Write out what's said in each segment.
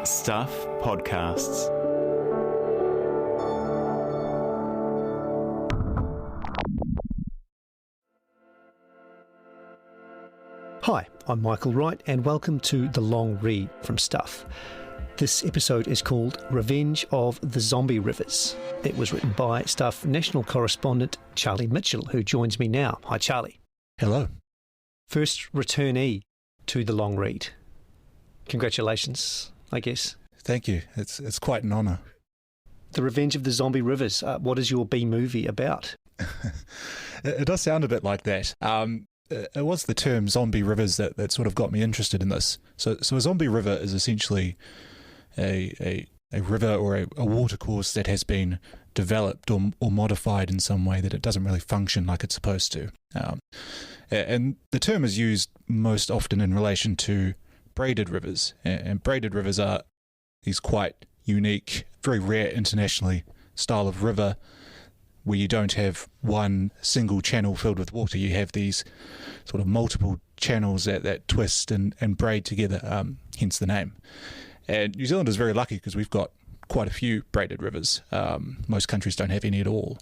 Stuff Podcasts. Hi, I'm Michael Wright and welcome to The Long Read from Stuff. This episode is called Revenge of the Zombie Rivers. It was written by Stuff national correspondent Charlie Mitchell, who joins me now. Hi, Charlie. Hello. First returnee to The Long Read. Congratulations, I guess. Thank you. It's quite an honour. The Revenge of the Zombie Rivers. What is your B-movie about? It does sound a bit like that. It was the term zombie rivers that sort of got me interested in this. So a zombie river is essentially a river or a watercourse that has been developed or modified in some way that it doesn't really function like it's supposed to. And the term is used most often in relation to braided rivers. And braided rivers are these quite unique, very rare internationally style of river where you don't have one single channel filled with water. You have these sort of multiple channels that twist and braid together, hence the name. And New Zealand is very lucky because we've got quite a few braided rivers. Most countries don't have any at all.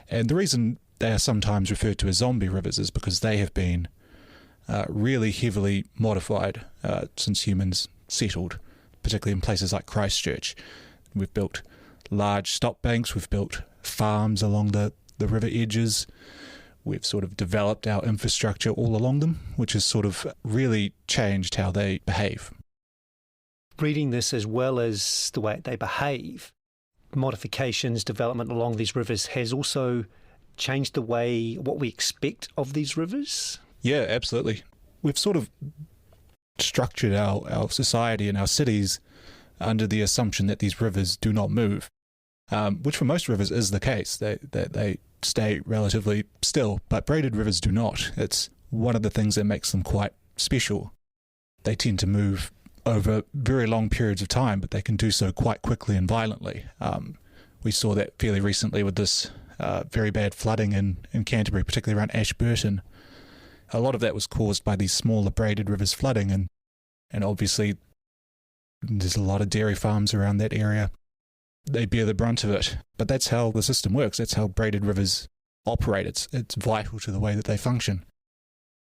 And the reason they are sometimes referred to as zombie rivers is because they have been really heavily modified since humans settled, particularly in places like Christchurch. We've built large stop banks, we've built farms along the river edges, we've sort of developed our infrastructure all along them, which has sort of really changed how they behave. Reading this as well as the way they behave, modifications, development along these rivers has also changed the way, what we expect of these rivers? Yeah, absolutely. We've sort of structured our society and our cities under the assumption that these rivers do not move, which for most rivers is the case. They stay relatively still, but braided rivers do not. It's one of the things that makes them quite special. They tend to move over very long periods of time, but they can do so quite quickly and violently. We saw that fairly recently with this very bad flooding in Canterbury, particularly around Ashburton. A lot of that was caused by these smaller braided rivers flooding, and obviously there's a lot of dairy farms around that area. They bear the brunt of it, but that's how the system works. That's how braided rivers operate. It's vital to the way that they function.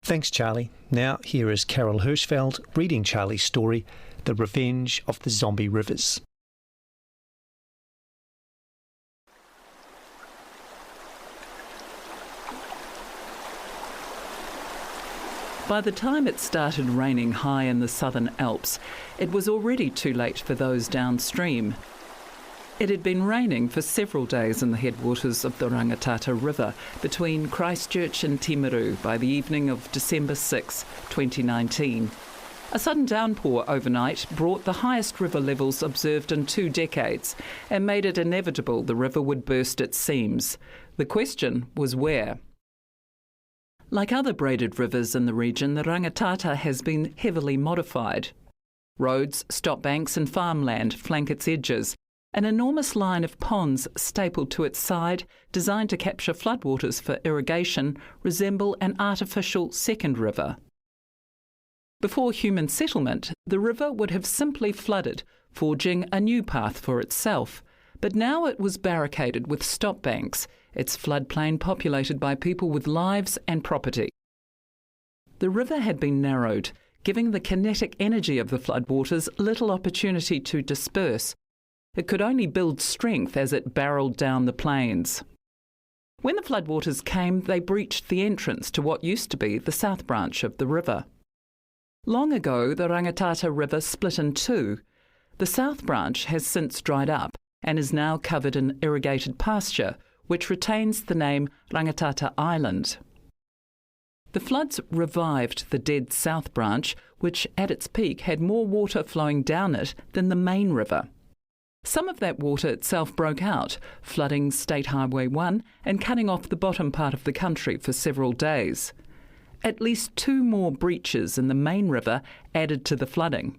Thanks, Charlie. Now here is Carol Hirschfeld reading Charlie's story, The Revenge of the Zombie Rivers. By the time it started raining high in the southern Alps, it was already too late for those downstream. It had been raining for several days in the headwaters of the Rangitata River between Christchurch and Timaru by the evening of December 6, 2019. A sudden downpour overnight brought the highest river levels observed in 2 decades and made it inevitable the river would burst its seams. The question was where? Like other braided rivers in the region, the Rangitata has been heavily modified. Roads, stop banks and farmland flank its edges. An enormous line of ponds stapled to its side, designed to capture floodwaters for irrigation, resemble an artificial second river. Before human settlement, the river would have simply flooded, forging a new path for itself. But now it was barricaded with stop banks, its floodplain populated by people with lives and property. The river had been narrowed, giving the kinetic energy of the floodwaters little opportunity to disperse. It could only build strength as it barreled down the plains. When the floodwaters came, they breached the entrance to what used to be the south branch of the river. Long ago, the Rangitata River split in two. The south branch has since dried up and is now covered in irrigated pasture, which retains the name Rangitata Island. The floods revived the dead south branch, which at its peak had more water flowing down it than the main river. Some of that water itself broke out, flooding State Highway 1 and cutting off the bottom part of the country for several days. At least 2 more breaches in the main river added to the flooding.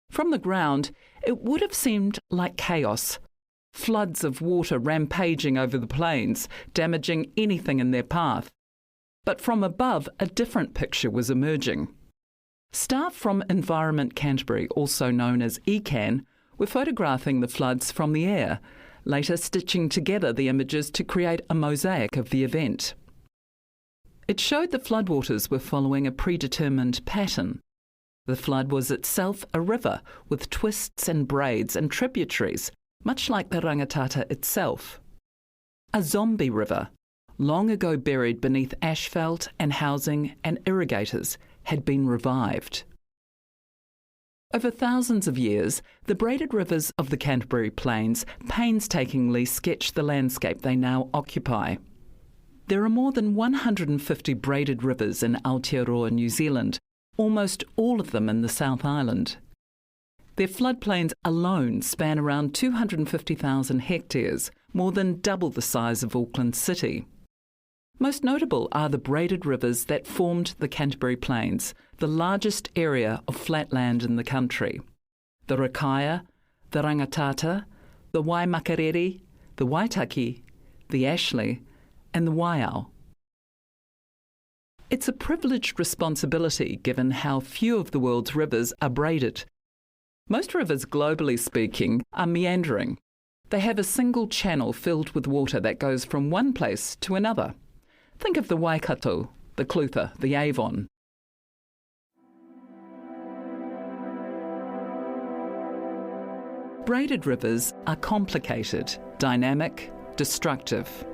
From the ground, it would have seemed like chaos. Floods of water rampaging over the plains, damaging anything in their path. But from above, a different picture was emerging. Staff from Environment Canterbury, also known as ECAN, were photographing the floods from the air, later stitching together the images to create a mosaic of the event. It showed the floodwaters were following a predetermined pattern. The flood was itself a river with twists and braids and tributaries, much like the Rangitata itself. A zombie river, long ago buried beneath asphalt and housing and irrigators, had been revived. Over thousands of years, the braided rivers of the Canterbury Plains painstakingly sketch the landscape they now occupy. There are more than 150 braided rivers in Aotearoa, New Zealand, almost all of them in the South Island. Their floodplains alone span around 250,000 hectares, more than double the size of Auckland City. Most notable are the braided rivers that formed the Canterbury Plains, the largest area of flat land in the country. The Rakaia, the Rangitata, the Waimakariri, the Waitaki, the Ashley, and the Waiau. It's a privileged responsibility given how few of the world's rivers are braided. Most rivers, globally speaking, are meandering. They have a single channel filled with water that goes from one place to another. Think of the Waikato, the Clutha, the Avon. Braided rivers are complicated, dynamic, destructive.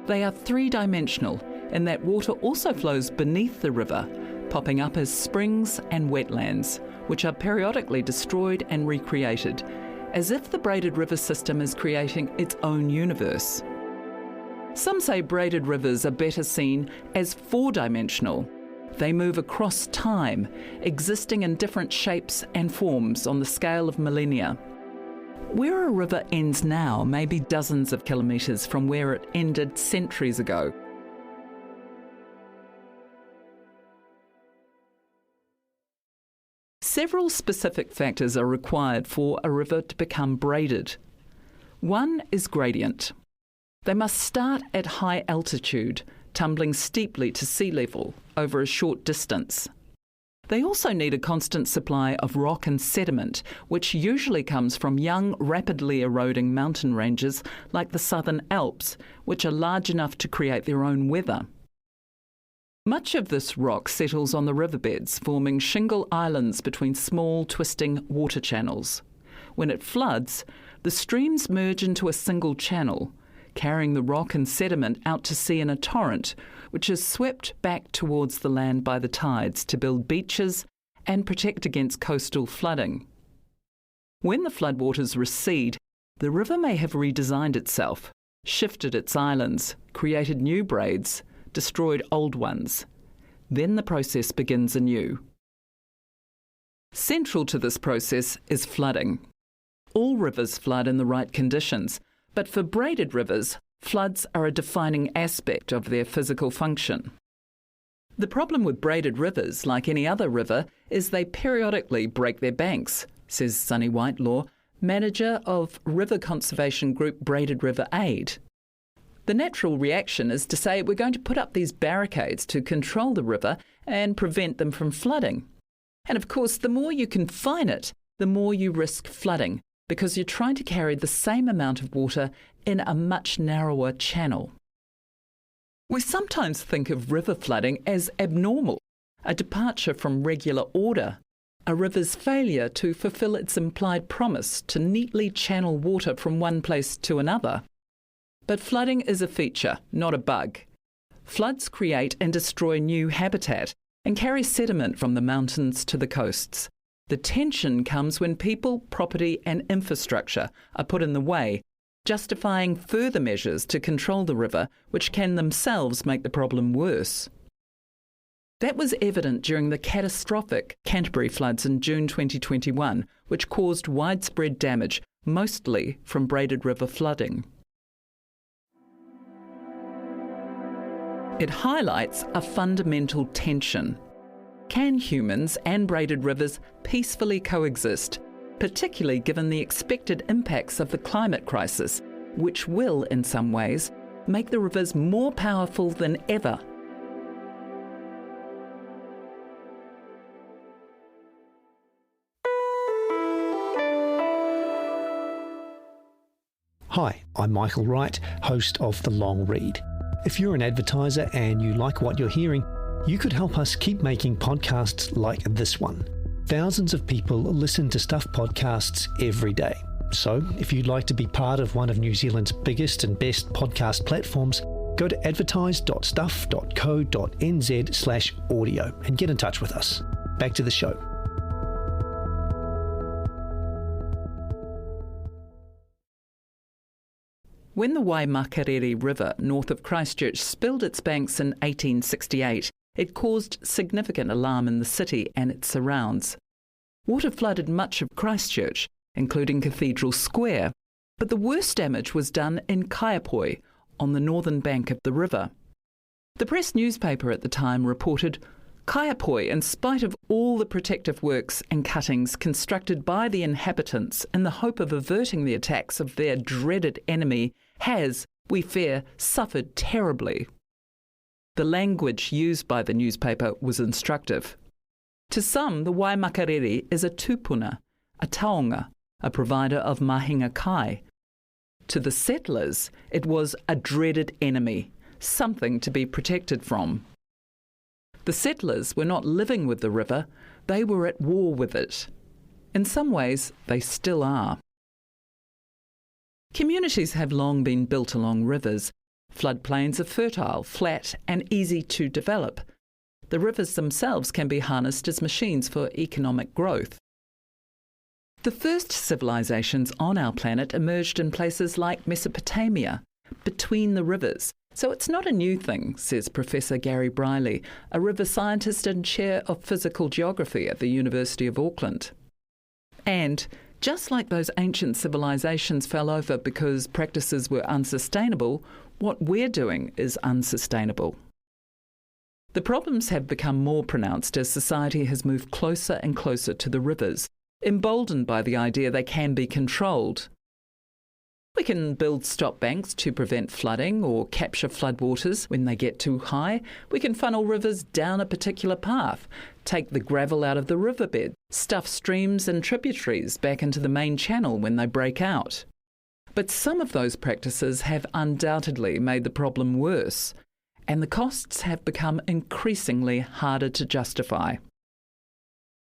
They are three-dimensional in that water also flows beneath the river, popping up as springs and wetlands, which are periodically destroyed and recreated, as if the braided river system is creating its own universe. Some say braided rivers are better seen as four-dimensional. They move across time, existing in different shapes and forms on the scale of millennia. Where a river ends now may be dozens of kilometres from where it ended centuries ago. Several specific factors are required for a river to become braided. One is gradient. They must start at high altitude, tumbling steeply to sea level over a short distance. They also need a constant supply of rock and sediment, which usually comes from young, rapidly eroding mountain ranges like the Southern Alps, which are large enough to create their own weather. Much of this rock settles on the riverbeds, forming shingle islands between small, twisting water channels. When it floods, the streams merge into a single channel, carrying the rock and sediment out to sea in a torrent, which is swept back towards the land by the tides to build beaches and protect against coastal flooding. When the floodwaters recede, the river may have redesigned itself, shifted its islands, created new braids, destroyed old ones. Then the process begins anew. Central to this process is flooding. All rivers flood in the right conditions, but for braided rivers, floods are a defining aspect of their physical function. The problem with braided rivers, like any other river, is they periodically break their banks, says Sunny Whitelaw, manager of river conservation group Braided River Aid. The natural reaction is to say we're going to put up these barricades to control the river and prevent them from flooding. And of course, the more you confine it, the more you risk flooding, because you're trying to carry the same amount of water in a much narrower channel. We sometimes think of river flooding as abnormal, a departure from regular order, a river's failure to fulfil its implied promise to neatly channel water from one place to another. But flooding is a feature, not a bug. Floods create and destroy new habitat and carry sediment from the mountains to the coasts. The tension comes when people, property and infrastructure are put in the way, justifying further measures to control the river, which can themselves make the problem worse. That was evident during the catastrophic Canterbury floods in June 2021, which caused widespread damage, mostly from braided river flooding. It highlights a fundamental tension. Can humans and braided rivers peacefully coexist, particularly given the expected impacts of the climate crisis, which will, in some ways, make the rivers more powerful than ever? Hi, I'm Michael Wright, host of The Long Read. If you're an advertiser and you like what you're hearing, you could help us keep making podcasts like this one. Thousands of people listen to Stuff podcasts every day. So if you'd like to be part of one of New Zealand's biggest and best podcast platforms, go to advertise.stuff.co.nz/audio and get in touch with us. Back to the show. When the Waimakariri River north of Christchurch spilled its banks in 1868, it caused significant alarm in the city and its surrounds. Water flooded much of Christchurch, including Cathedral Square, but the worst damage was done in Kaiapoi, on the northern bank of the river. The press newspaper at the time reported, Kaiapoi, in spite of all the protective works and cuttings constructed by the inhabitants in the hope of averting the attacks of their dreaded enemy, has, we fear, suffered terribly. The language used by the newspaper was instructive. To some, the Waimakariri is a tupuna, a taonga, a provider of mahinga kai. To the settlers, it was a dreaded enemy, something to be protected from. The settlers were not living with the river, they were at war with it. In some ways, they still are. Communities have long been built along rivers. Floodplains are fertile, flat, and easy to develop. The rivers themselves can be harnessed as machines for economic growth. The first civilizations on our planet emerged in places like Mesopotamia, between the rivers. So it's not a new thing, says Professor Gary Briley, a river scientist and chair of physical geography at the University of Auckland. And just like those ancient civilizations fell over because practices were unsustainable, what we're doing is unsustainable. The problems have become more pronounced as society has moved closer and closer to the rivers, emboldened by the idea they can be controlled. We can build stop banks to prevent flooding or capture floodwaters when they get too high. We can funnel rivers down a particular path, take the gravel out of the riverbed, stuff streams and tributaries back into the main channel when they break out. But some of those practices have undoubtedly made the problem worse, and the costs have become increasingly harder to justify.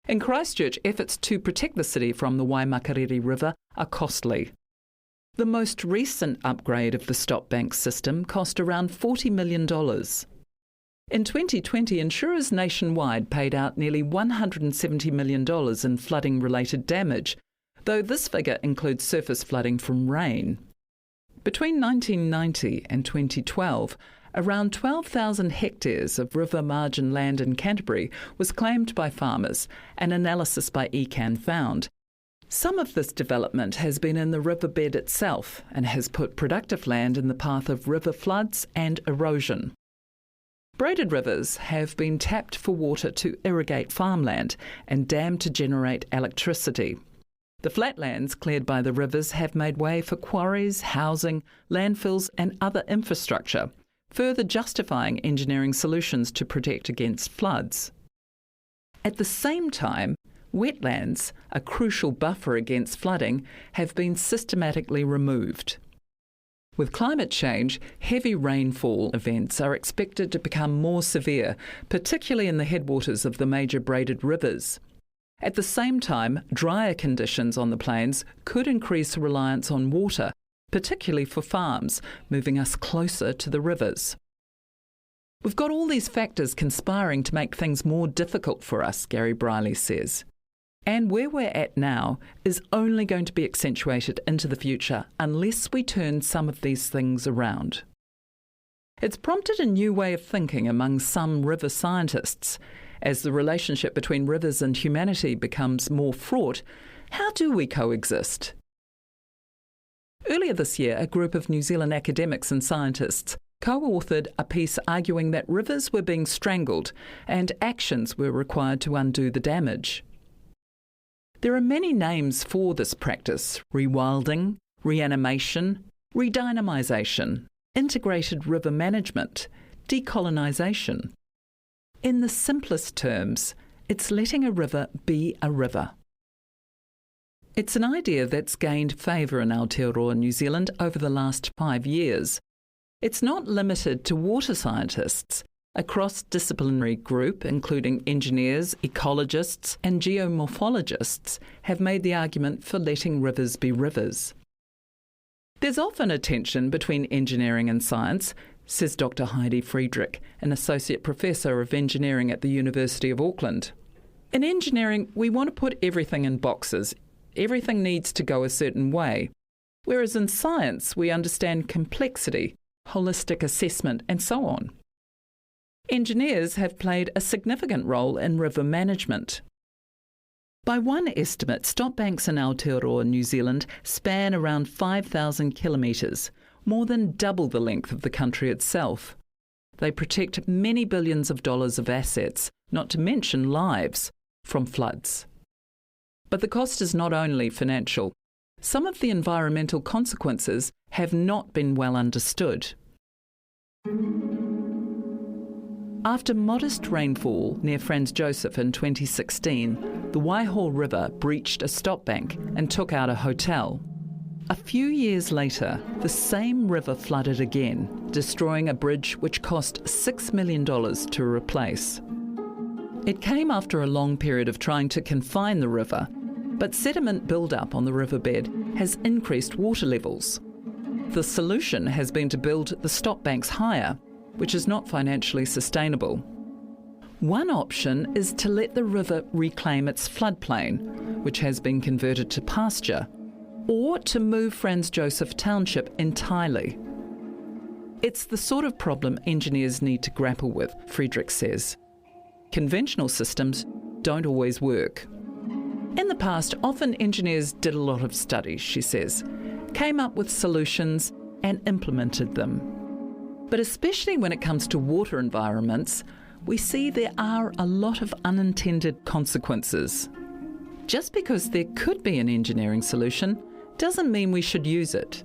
In Christchurch, efforts to protect the city from the Waimakariri River are costly. The most recent upgrade of the stop bank system cost around $40 million. In 2020, insurers nationwide paid out nearly $170 million in flooding-related damage, though this figure includes surface flooding from rain. Between 1990 and 2012, around 12,000 hectares of river margin land in Canterbury was claimed by farmers, an analysis by ECAN found. Some of this development has been in the riverbed itself and has put productive land in the path of river floods and erosion. Braided rivers have been tapped for water to irrigate farmland and dammed to generate electricity. The flatlands cleared by the rivers have made way for quarries, housing, landfills and other infrastructure, further justifying engineering solutions to protect against floods. At the same time, wetlands, a crucial buffer against flooding, have been systematically removed. With climate change, heavy rainfall events are expected to become more severe, particularly in the headwaters of the major braided rivers. At the same time, drier conditions on the plains could increase reliance on water, particularly for farms, moving us closer to the rivers. We've got all these factors conspiring to make things more difficult for us, Gary Briley says. And where we're at now is only going to be accentuated into the future unless we turn some of these things around. It's prompted a new way of thinking among some river scientists. As the relationship between rivers and humanity becomes more fraught, how do we coexist? Earlier this year, a group of New Zealand academics and scientists co-authored a piece arguing that rivers were being strangled and actions were required to undo the damage. There are many names for this practice: rewilding, reanimation, redynamisation, integrated river management, decolonisation. In the simplest terms, it's letting a river be a river. It's an idea that's gained favour in Aotearoa, New Zealand over the last 5 years. It's not limited to water scientists. A cross-disciplinary group, including engineers, ecologists and geomorphologists, have made the argument for letting rivers be rivers. There's often a tension between engineering and science, says Dr. Heidi Friedrich, an Associate Professor of Engineering at the University of Auckland. In engineering, we want to put everything in boxes. Everything needs to go a certain way. Whereas in science, we understand complexity, holistic assessment, and so on. Engineers have played a significant role in river management. By one estimate, stop banks in Aotearoa, New Zealand span around 5,000 kilometres, more than double the length of the country itself. They protect many billions of dollars of assets, not to mention lives, from floods. But the cost is not only financial. Some of the environmental consequences have not been well understood. After modest rainfall near Franz Josef in 2016, the Waiho River breached a stop bank and took out a hotel. A few years later, the same river flooded again, destroying a bridge which cost $6 million to replace. It came after a long period of trying to confine the river, but sediment build-up on the riverbed has increased water levels. The solution has been to build the stop banks higher, which is not financially sustainable. One option is to let the river reclaim its floodplain, which has been converted to pasture, or to move Franz Josef Township entirely. It's the sort of problem engineers need to grapple with, Friedrich says. Conventional systems don't always work. In the past, often engineers did a lot of studies, she says, came up with solutions and implemented them. But especially when it comes to water environments, we see there are a lot of unintended consequences. Just because there could be an engineering solution doesn't mean we should use it.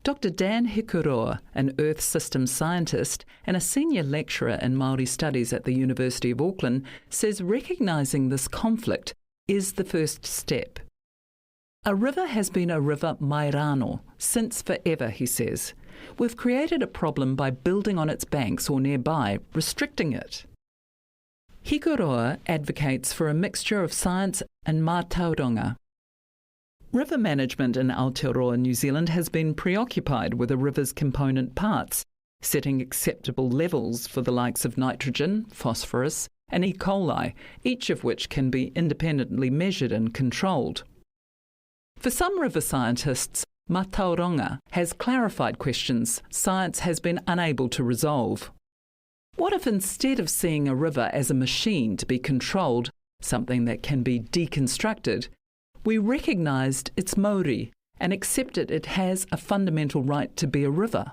Dr. Dan Hikuroa, an Earth Systems scientist and a senior lecturer in Māori studies at the University of Auckland, says recognising this conflict is the first step. A river has been a river mairano since forever, he says. We've created a problem by building on its banks or nearby, restricting it. Hikuroa advocates for a mixture of science and Mataranga. River management in Aotearoa, New Zealand has been preoccupied with a river's component parts, setting acceptable levels for the likes of nitrogen, phosphorus and E. coli, each of which can be independently measured and controlled. For some river scientists, Mataranga has clarified questions science has been unable to resolve. What if instead of seeing a river as a machine to be controlled, something that can be deconstructed, we recognised its mauri and accepted it has a fundamental right to be a river?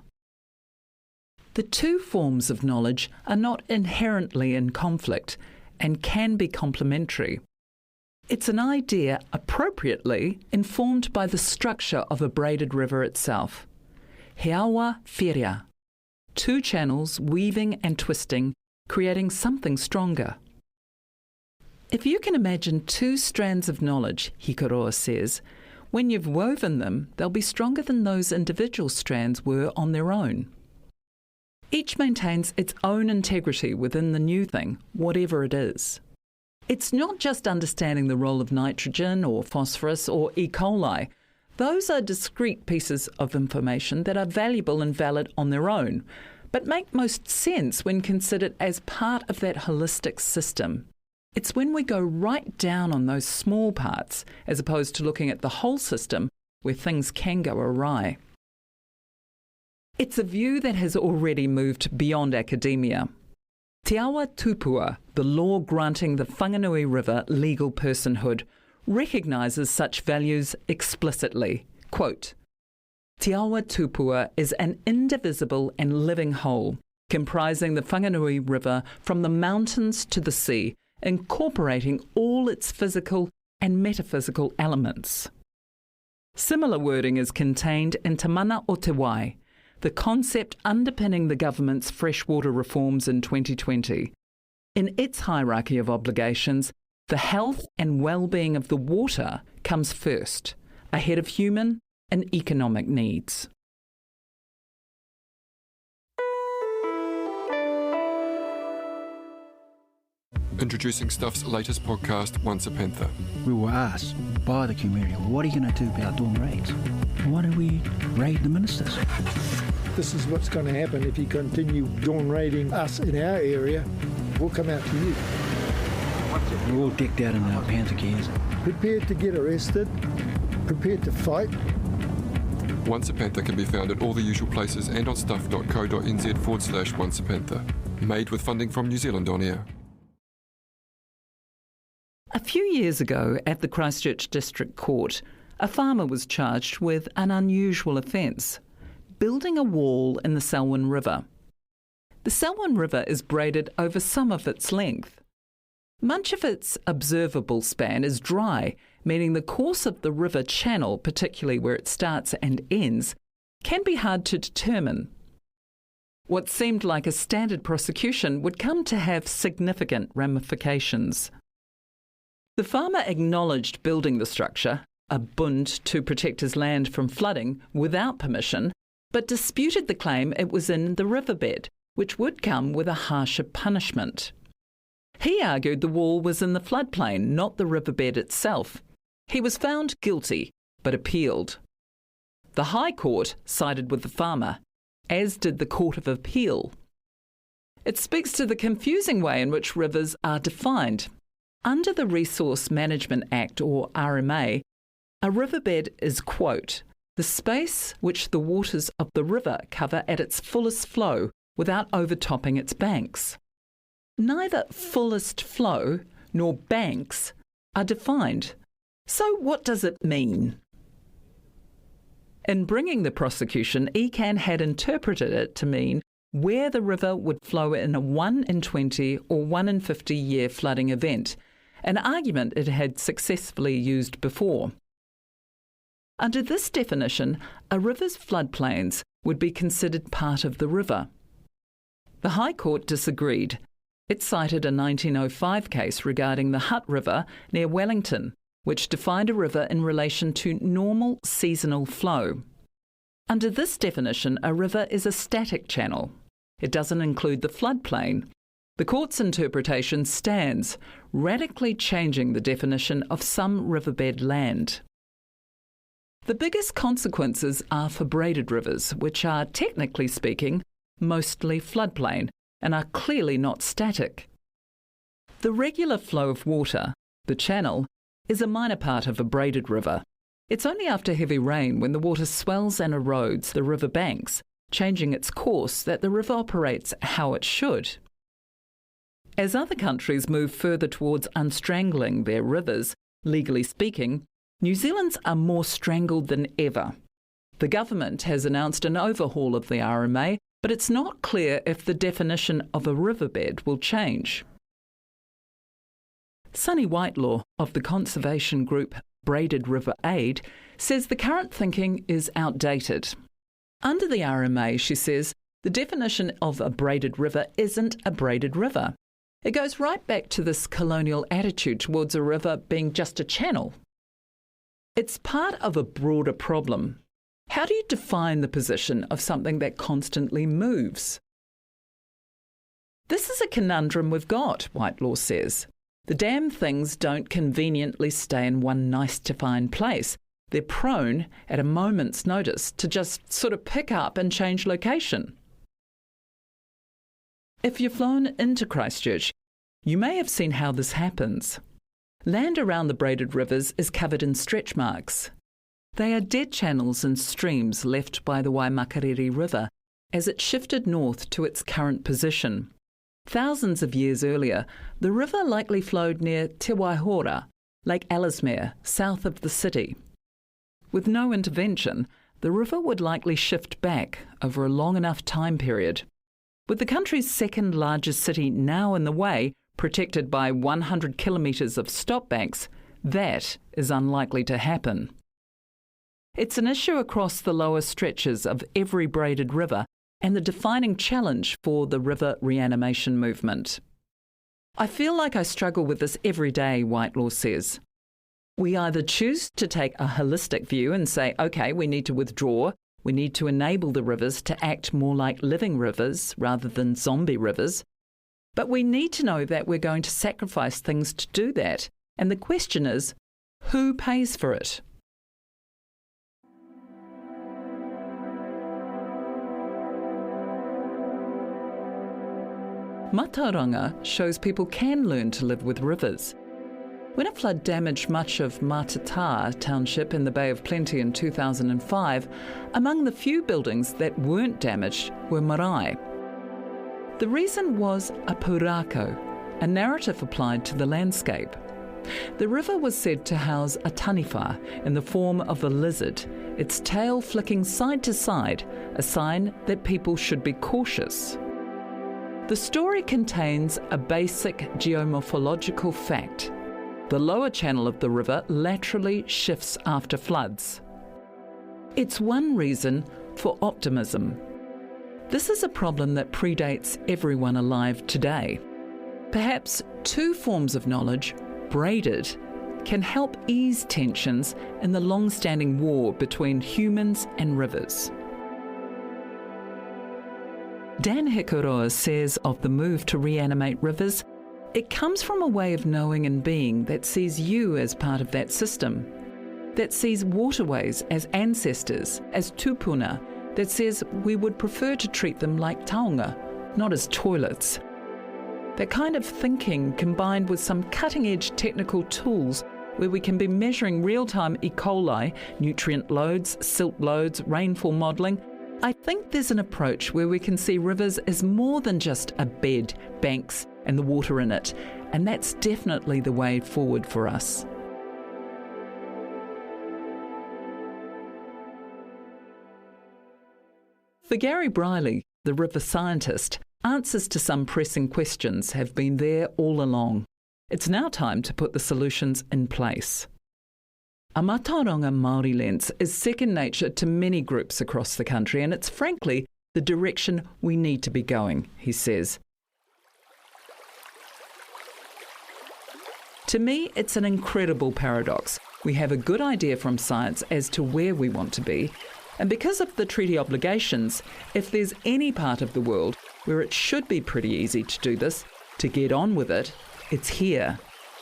The two forms of knowledge are not inherently in conflict and can be complementary. It's an idea appropriately informed by the structure of a braided river itself. Heawa whiria, two channels weaving and twisting, creating something stronger. If you can imagine two strands of knowledge, Hikuroa says, when you've woven them, they'll be stronger than those individual strands were on their own. Each maintains its own integrity within the new thing, whatever it is. It's not just understanding the role of nitrogen or phosphorus or E. coli. Those are discrete pieces of information that are valuable and valid on their own, but make most sense when considered as part of that holistic system. It's when we go right down on those small parts, as opposed to looking at the whole system, where things can go awry. It's a view that has already moved beyond academia. Te Awa Tupua, the law granting the Whanganui River legal personhood, recognises such values explicitly. Quote, Te Awa Tupua is an indivisible and living whole, comprising the Whanganui River from the mountains to the sea, incorporating all its physical and metaphysical elements. Similar wording is contained in Te Mana o Te Wai, the concept underpinning the government's freshwater reforms in 2020. In its hierarchy of obligations, the health and well-being of the water comes first, ahead of human and economic needs. Introducing Stuff's latest podcast, Once a Panther. We were asked by the community, what are you going to do about dawn raids? Why don't we raid the ministers? This is what's going to happen if you continue dawn raiding us in our area. We'll come out to you. We're all decked out in our Panther gears. Prepared to get arrested, prepared to fight. Once a Panther can be found at all the usual places and on stuff.co.nz/Once a Panther. Made with funding from New Zealand On Air. A few years ago at the Christchurch District Court, a farmer was charged with an unusual offence, building a wall in the Selwyn River. The Selwyn River is braided over some of its length. Much of its observable span is dry, meaning the course of the river channel, particularly where it starts and ends, can be hard to determine. What seemed like a standard prosecution would come to have significant ramifications. The farmer acknowledged building the structure, a bund to protect his land from flooding, without permission, but disputed the claim it was in the riverbed, which would come with a harsher punishment. He argued the wall was in the floodplain, not the riverbed itself. He was found guilty, but appealed. The High Court sided with the farmer, as did the Court of Appeal. It speaks to the confusing way in which rivers are defined. Under the Resource Management Act, or RMA, a riverbed is, quote, the space which the waters of the river cover at its fullest flow without overtopping its banks. Neither fullest flow nor banks are defined. So what does it mean? In bringing the prosecution, ECAN had interpreted it to mean where the river would flow in a 1 in 20 or 1 in 50 year flooding event, an argument it had successfully used before. Under this definition, a river's floodplains would be considered part of the river. The High Court disagreed. It cited a 1905 case regarding the Hutt River near Wellington, which defined a river in relation to normal seasonal flow. Under this definition, a river is a static channel. It doesn't include the floodplain. The court's interpretation stands, radically changing the definition of some riverbed land. The biggest consequences are for braided rivers, which are, technically speaking, mostly floodplain and are clearly not static. The regular flow of water, the channel, is a minor part of a braided river. It's only after heavy rain, when the water swells and erodes the river banks, changing its course, that the river operates how it should. As other countries move further towards unstrangling their rivers, legally speaking, New Zealand's are more strangled than ever. The government has announced an overhaul of the RMA, but it's not clear if the definition of a riverbed will change. Sunny Whitelaw of the conservation group Braided River Aid says the current thinking is outdated. Under the RMA, she says, the definition of a braided river isn't a braided river. It goes right back to this colonial attitude towards a river being just a channel. It's part of a broader problem. How do you define the position of something that constantly moves? This is a conundrum we've got, Whitelaw says. The damn things don't conveniently stay in one nice-to-find place. They're prone, at a moment's notice, to just sort of pick up and change location. If you've flown into Christchurch, you may have seen how this happens. Land around the braided rivers is covered in stretch marks. They are dead channels and streams left by the Waimakariri River as it shifted north to its current position. Thousands of years earlier, the river likely flowed near Te Waihora, Lake Ellesmere, south of the city. With no intervention, the river would likely shift back over a long enough time period. With the country's second largest city now in the way, protected by 100 kilometres of stop banks, that is unlikely to happen. It's an issue across the lower stretches of every braided river and the defining challenge for the river reanimation movement. I feel like I struggle with this every day, Whitelaw says. We either choose to take a holistic view and say, OK, we need to withdraw, we need to enable the rivers to act more like living rivers rather than zombie rivers, but we need to know that we're going to sacrifice things to do that. And the question is, who pays for it? Mataranga shows people can learn to live with rivers. When a flood damaged much of Mataranga township in the Bay of Plenty in 2005, among the few buildings that weren't damaged were marae. The reason was a purako, a narrative applied to the landscape. The river was said to house a taniwha in the form of a lizard, its tail flicking side to side, a sign that people should be cautious. The story contains a basic geomorphological fact. The lower channel of the river laterally shifts after floods. It's one reason for optimism. This is a problem that predates everyone alive today. Perhaps two forms of knowledge, braided, can help ease tensions in the long-standing war between humans and rivers. Dan Hikuroa says of the move to reanimate rivers, it comes from a way of knowing and being that sees you as part of that system, that sees waterways as ancestors, as tupuna, that says we would prefer to treat them like taonga, not as toilets. That kind of thinking combined with some cutting-edge technical tools where we can be measuring real-time E. coli, nutrient loads, silt loads, rainfall modelling, I think there's an approach where we can see rivers as more than just a bed, banks, and the water in it, and that's definitely the way forward for us. For Gary Briley, the river scientist, answers to some pressing questions have been there all along. It's now time to put the solutions in place. A Mataranga Māori lens is second nature to many groups across the country, and it's frankly the direction we need to be going, he says. To me, it's an incredible paradox. We have a good idea from science as to where we want to be, and because of the treaty obligations, if there's any part of the world where it should be pretty easy to do this, to get on with it, it's here.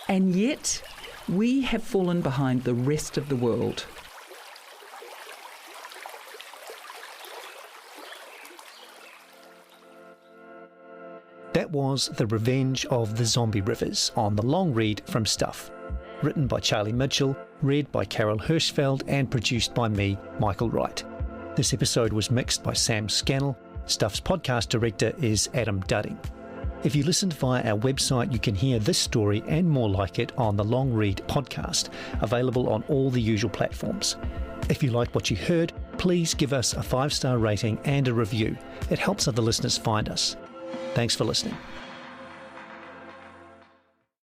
And yet, we have fallen behind the rest of the world. That was The Revenge of the Zombie Rivers on the long read from Stuff. Written by Charlie Mitchell, read by Carol Hirschfeld and produced by me, Michael Wright. This episode was mixed by Sam Scannell. Stuff's podcast director is Adam Dudding. If you listened via our website, you can hear this story and more like it on the Long Read podcast, available on all the usual platforms. If you liked what you heard, please give us a 5-star rating and a review. It helps other listeners find us. Thanks for listening.